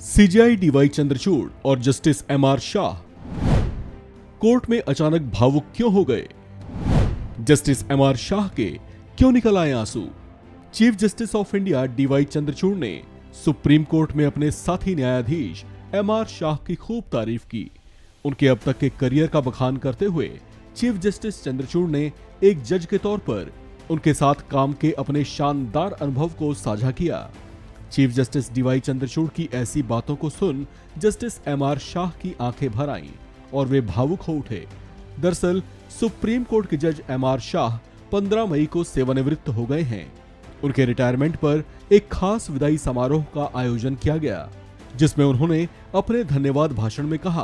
CJI D Y Chandrachud और justice MR Shah court में अचानक भावुक क्यों हो गए? जस्टिस एमआर शाह के क्यों निकल आए आंसू? Chief justice of India D Y Chandrachud ने सुप्रीम कोर्ट में अपने साथी न्यायाधीश एमआर शाह की खूब तारीफ की। उनके अब तक के करियर का बखान करते हुए चीफ जस्टिस चंद्रचूड़ ने एक जज के तौर पर उनके साथ काम के अपने शानदार अनुभव को साझा किया। चीफ जस्टिस डीवाई चंद्रचूड़ की ऐसी बातों को सुन जस्टिस एमआर शाह की आंखें भर आईं और वे भावुक हो उठे। दरअसल सुप्रीम कोर्ट के जज एमआर शाह 15 मई को सेवानिवृत्त हो गए हैं। उनके रिटायरमेंट पर एक खास विदाई समारोह का आयोजन किया गया, जिसमें उन्होंने अपने धन्यवाद भाषण में कहा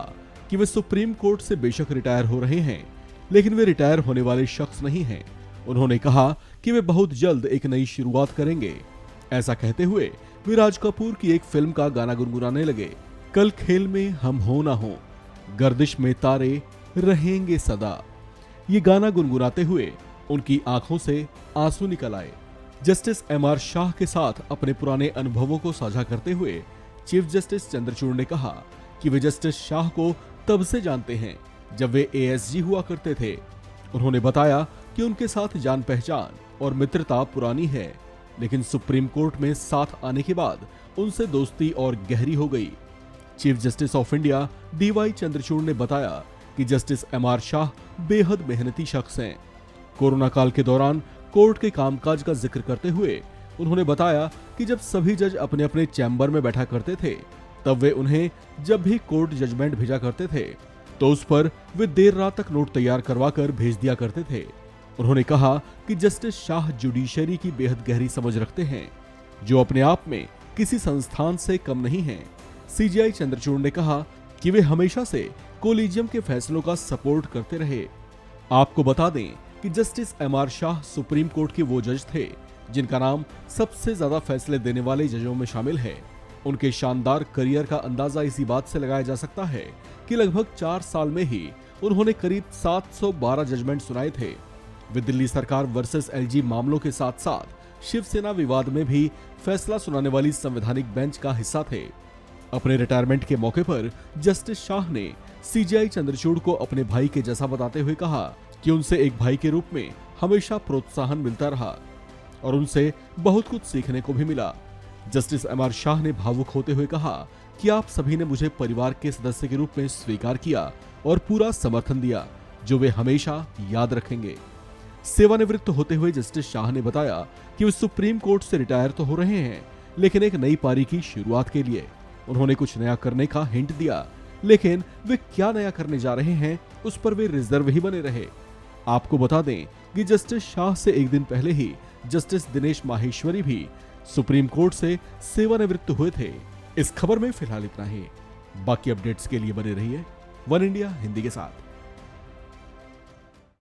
कि वे सुप्रीम कोर्ट से बेशक रिटायर हो रहे हैं, लेकिन वे रिटायर होने वाले शख्स नहीं हैं। उन्होंने कहा कि वे बहुत जल्द एक नई शुरुआत करेंगे। ऐसा कहते हुए वे राज कपूर की एक फिल्म का गाना गुनगुनाने लगे। कल खेल में हम हो ना हो, गर्दिश में तारे रहेंगे सदा। ये गाना गुनगुनाते हुए उनकी आंखों से आंसू निकल आए। जस्टिस एमआर शाह के साथ अपने पुराने अनुभवों को साझा करते हुए चीफ जस्टिस चंद्रचूड़ ने कहा कि वे जस्टिस शाह को तब से जानते हैं जब वे एएसजी हुआ करते थे। उन्होंने बताया कि उनके साथ जान पहचान और मित्रता पुरानी है, लेकिन सुप्रीम कोर्ट में साथ आने के बाद उनसे दोस्ती और गहरी हो गई। Chief justice of India D Y Chandrachud ने बताया कि जस्टिस एमआर शाह बेहद मेहनती शख्स हैं। कोरोना काल के दौरान कोर्ट के कामकाज का जिक्र करते हुए उन्होंने बताया कि जब सभी जज अपने अपने चैम्बर में बैठा करते थे, तब वे उन्हें जब भी कोर्ट जजमेंट भेजा करते थे तो उस पर वे देर रात तक नोट तैयार करवा कर भेज दिया करते थे। उन्होंने कहा कि जस्टिस शाह जुडिशरी की बेहद गहरी समझ रखते हैं, जो अपने आप में किसी संस्थान से कम नहीं है। सीजेआई चंद्रचूड़ ने कहा कि वे हमेशा से कोलिजियम के फैसलों का सपोर्ट करते रहे। आपको बता दें कि justice MR Shah supreme court के वो जज थे जिनका नाम सबसे ज्यादा फैसले देने वाले जजों में शामिल है। उनके शानदार करियर का अंदाजा इसी बात से लगाया जा सकता है कि लगभग 4 साल में ही उन्होंने करीब 712 जजमेंट सुनाए थे। वे दिल्ली सरकार वर्सेस एलजी मामलों के साथ साथ शिवसेना विवाद में भी फैसला सुनाने वाली संवैधानिक बेंच का हिस्सा थे। अपने रिटायरमेंट के मौके पर जस्टिस शाह ने सीजेआई चंद्रचूड़ को अपने भाई के जैसा बताते हुए कहा कि उनसे एक भाई के रूप में हमेशा प्रोत्साहन मिलता रहा और उनसे बहुत कुछ सीखने को भी मिला। जस्टिस एमआर शाह ने भावुक होते हुए कहा कि आप सभी ने मुझे परिवार के सदस्य के रूप में स्वीकार किया और पूरा समर्थन दिया, जो वे हमेशा याद रखेंगे। सेवानिवृत्त होते हुए जस्टिस शाह ने बताया कि वे सुप्रीम कोर्ट से रिटायर तो हो रहे हैं, लेकिन एक नई पारी की शुरुआत के लिए उन्होंने कुछ नया करने का हिंट दिया, लेकिन वे क्या नया करने जा रहे हैं उस पर वे रिजर्व ही बने रहे। आपको बता दें कि जस्टिस शाह से एक दिन पहले ही जस्टिस दिनेश माहेश्वरी भी सुप्रीम कोर्ट से सेवानिवृत्त हुए थे। इस खबर में फिलहाल इतना ही। बाकी अपडेट्स के लिए बने रहिए वन इंडिया हिंदी के साथ।